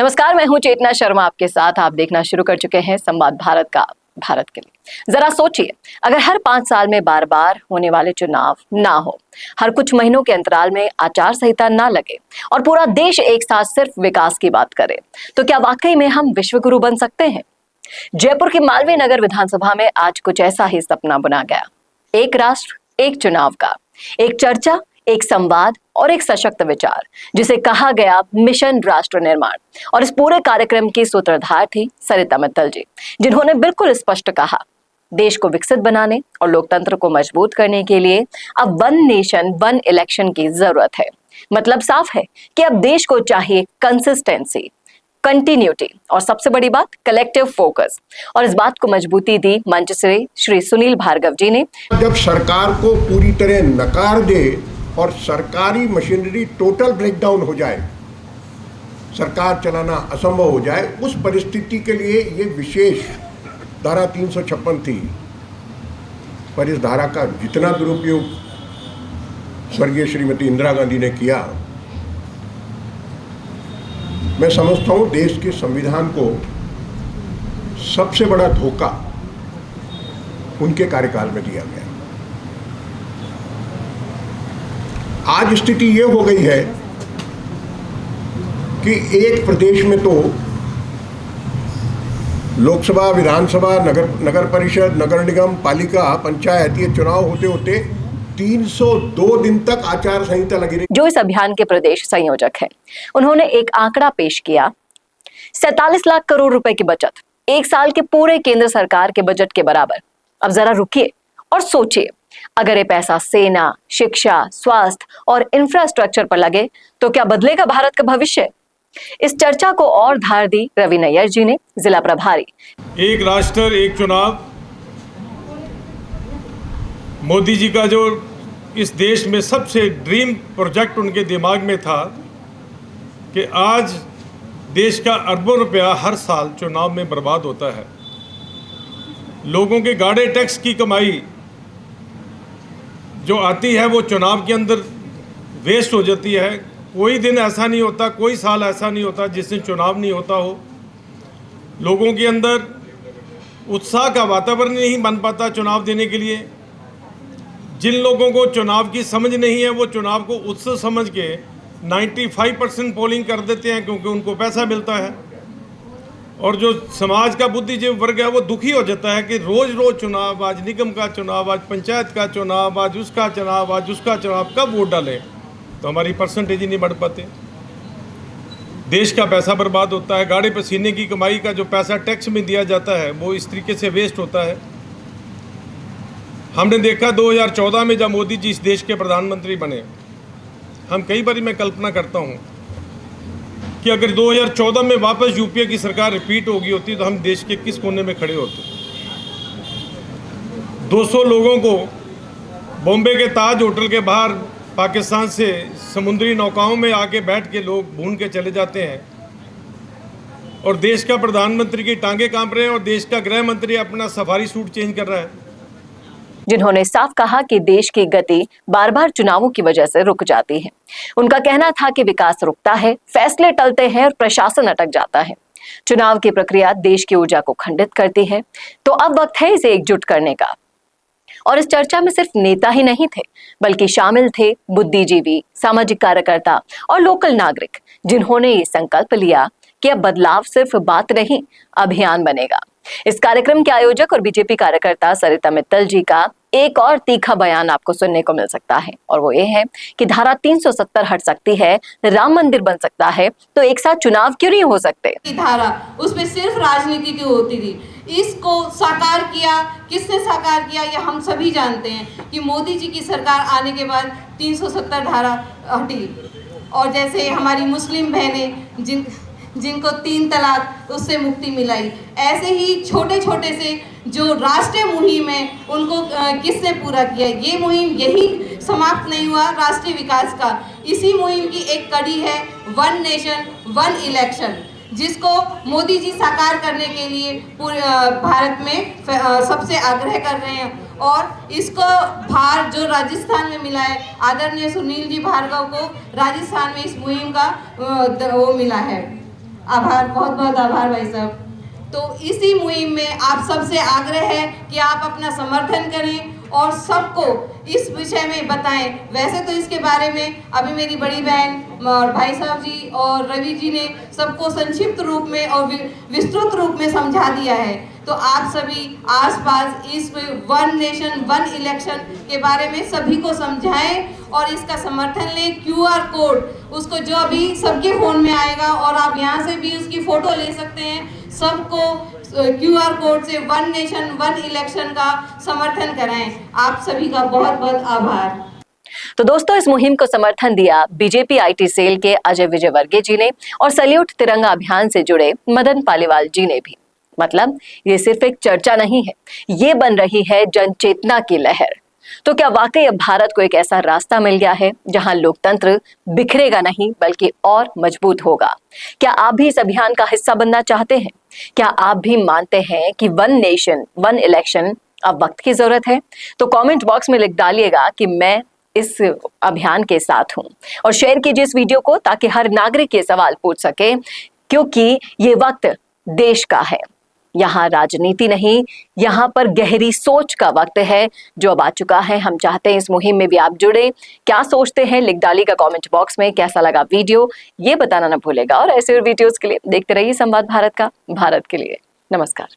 नमस्कार, मैं हूं चेतना शर्मा आपके साथ। आप देखना शुरू कर चुके हैं संवाद भारत का भारत के लिए। जरा सोचिए, अगर हर 5 साल में बार बार होने वाले चुनाव ना हो, हर कुछ महीनों के अंतराल में आचार संहिता ना लगे और पूरा देश एक साथ सिर्फ विकास की बात करे, तो क्या वाकई में हम विश्वगुरु बन सकते हैं? जयपुर की मालवीय नगर विधानसभा में आज कुछ ऐसा ही सपना बुना गया। एक राष्ट्र, एक चुनाव का, एक चर्चा, एक संवाद और एक सशक्त विचार, जिसे कहा गया मिशन राष्ट्र निर्माण। और इस पूरे कार्यक्रम की सूत्रधार थी सरिता मित्तल जी, जिन्होंने बिल्कुल स्पष्ट कहा, देश को विकसित बनाने और लोकतंत्र को मजबूत करने के लिए अब वन नेशन वन इलेक्शन की जरूरत है। मतलब साफ है कि अब देश को चाहिए कंसिस्टेंसी, कंटिन्यूटी और सबसे बड़ी बात कलेक्टिव फोकस। और इस बात को मजबूती दी मंच से श्री सुनील भार्गव जी ने। जब सरकार को पूरी तरह नकार दे और सरकारी मशीनरी टोटल ब्रेकडाउन हो जाए, सरकार चलाना असंभव हो जाए, उस परिस्थिति के लिए ये विशेष धारा 356 थी। पर इस धारा का जितना दुरुपयोग स्वर्गीय श्रीमती इंदिरा गांधी ने किया, मैं समझता हूं देश के संविधान को सबसे बड़ा धोखा उनके कार्यकाल में दिया गया। आज स्थिति ये हो गई है कि एक प्रदेश में तो लोकसभा, विधानसभा, नगर परिषद, नगर निगम, पालिका, पंचायत, ये चुनाव होते होते 302 दिन तक आचार संहिता लगी रही। जो इस अभियान के प्रदेश संयोजक हैं, उन्होंने एक आंकड़ा पेश किया, 47 लाख करोड़ रुपए की बचत, एक साल के पूरे केंद्र सरकार के बजट के बराबर। अब जरा रुकिए और सोचिए, अगर ये पैसा सेना, शिक्षा, स्वास्थ्य और इंफ्रास्ट्रक्चर पर लगे तो क्या बदलेगा भारत का भविष्य? इस चर्चा को और धार दी रवि नैयर जी ने, जिला प्रभारी। एक राष्ट्र एक चुनाव, मोदी जी का जो इस देश में सबसे ड्रीम प्रोजेक्ट उनके दिमाग में था कि आज देश का अरबों रुपया हर साल चुनाव में बर्बाद होता है। लोगों के गाड़े टैक्स की कमाई जो आती है वो चुनाव के अंदर वेस्ट हो जाती है। कोई दिन ऐसा नहीं होता, कोई साल ऐसा नहीं होता जिस दिन चुनाव नहीं होता हो। लोगों के अंदर उत्साह का वातावरण नहीं बन पाता चुनाव देने के लिए। जिन लोगों को चुनाव की समझ नहीं है, वो चुनाव को उत्सव समझ के 95% पोलिंग कर देते हैं, क्योंकि उनको पैसा मिलता है। और जो समाज का बुद्धिजीवी वर्ग है वो दुखी हो जाता है कि रोज़ रोज़ चुनाव, आज निगम का चुनाव, आज पंचायत का चुनाव, आज उसका चुनाव, आज उसका चुनाव, कब वोट डालें? तो हमारी परसेंटेज ही नहीं बढ़ पाते। देश का पैसा बर्बाद होता है। गाड़े पसीने की कमाई का जो पैसा टैक्स में दिया जाता है वो इस तरीके से वेस्ट होता है। हमने देखा 2014 में जब मोदी जी इस देश के प्रधानमंत्री बने, हम कई बार मैं कल्पना करता हूँ कि अगर 2014 में वापस यूपीए की सरकार रिपीट होगी होती तो हम देश के किस कोने में खड़े होते। 200 लोगों को बॉम्बे के ताज होटल के बाहर पाकिस्तान से समुद्री नौकाओं में आके बैठ के लोग भून के चले जाते हैं, और देश का प्रधानमंत्री की टांगे कांप रहे हैं, और देश का गृह मंत्री अपना सफारी सूट चेंज कर रहा है। जिन्होंने साफ कहा कि देश की गति बार बार चुनावों की वजह से रुक जाती है। उनका कहना था कि विकास रुकता है, फैसले टलते हैं और प्रशासन अटक जाता है। चुनाव की प्रक्रिया देश की ऊर्जा को खंडित करती है, तो अब वक्त है इसे एकजुट करने का। और इस चर्चा में सिर्फ नेता ही नहीं थे, बल्कि शामिल थे बुद्धिजीवी, सामाजिक कार्यकर्ता और लोकल नागरिक, जिन्होंने ये संकल्प लिया कि अब बदलाव सिर्फ बात नहीं, अभियान बनेगा। इस कार्यक्रम के आयोजक और बीजेपी कार्यकर्ता सरिता मित्तल जी का एक और तीखा बयान आपको सुनने को मिल सकता है, और वो ये है कि धारा 370 हट सकती है, राम मंदिर बन सकता है, तो एक साथ चुनाव क्यों नहीं हो सकते? धारा उसमें सिर्फ राजनीति की होती थी। इसको साकार किया, किसने साकार किया, ये हम सभी जानते हैं कि मोदी जी की सरकार आने के बाद 370 धारा हटी। और जैसे हमारी मुस्लिम बहनें जिनको 3 तलाक, उससे मुक्ति मिलाई, ऐसे ही छोटे छोटे से जो राष्ट्रीय मुहिम है उनको किसने पूरा किया? ये मुहिम यही समाप्त नहीं हुआ राष्ट्रीय विकास का। इसी मुहिम की एक कड़ी है वन नेशन वन इलेक्शन, जिसको मोदी जी साकार करने के लिए पूरे भारत में सबसे आग्रह कर रहे हैं। और इसको भार जो राजस्थान में मिला है, आदरणीय सुनील जी भार्गव को राजस्थान में इस मुहिम का वो मिला है। आभार, बहुत बहुत आभार भाई साहब। तो इसी मुहिम में आप सबसे आग्रह है कि आप अपना समर्थन करें और सबको इस विषय में बताएं। वैसे तो इसके बारे में अभी मेरी बड़ी बहन और भाई साहब जी और रवि जी ने सबको संक्षिप्त रूप में और विस्तृत रूप में समझा दिया है। तो आप सभी आसपास इस वन नेशन वन इलेक्शन के बारे में सभी को समझाएं और इसका समर्थन लें। QR कोड उसको जो अभी सबके फ़ोन में आएगा और आप यहाँ से भी उसकी फ़ोटो ले सकते हैं। सबको QR कोड से वन नेशन वन इलेक्शन का समर्थन कराएं। आप सभी का बहुत बहुत आभार। तो दोस्तों, इस मुहिम को समर्थन दिया बीजेपी IT सेल के अजय विजयवर्गीय जी ने और सैल्यूट तिरंगा अभियान से जुड़े मदन पालीवाल जी ने भी। मतलब ये सिर्फ एक चर्चा नहीं है, ये बन रही है जन चेतना की लहर। तो क्या वाकई अब भारत को एक ऐसा रास्ता मिल गया है जहां लोकतंत्र बिखरेगा नहीं बल्कि और मजबूत होगा? क्या आप भी इस अभियान का हिस्सा बनना चाहते हैं? क्या आप भी मानते हैं कि वन नेशन वन इलेक्शन अब वक्त की जरूरत है? तो कमेंट बॉक्स में लिख डालिएगा कि मैं इस अभियान के साथ हूं और शेयर कीजिए इस वीडियो को ताकि हर नागरिक ये सवाल पूछ सके, क्योंकि ये वक्त देश का है। यहाँ राजनीति नहीं, यहाँ पर गहरी सोच का वक्त है जो अब आ चुका है। हम चाहते हैं इस मुहिम में भी आप जुड़े। क्या सोचते हैं लिख डालिएगा कमेंट बॉक्स में। कैसा लगा वीडियो ये बताना ना भूलेगा और ऐसे वीडियोस के लिए देखते रहिए संवाद भारत का, भारत के लिए। नमस्कार।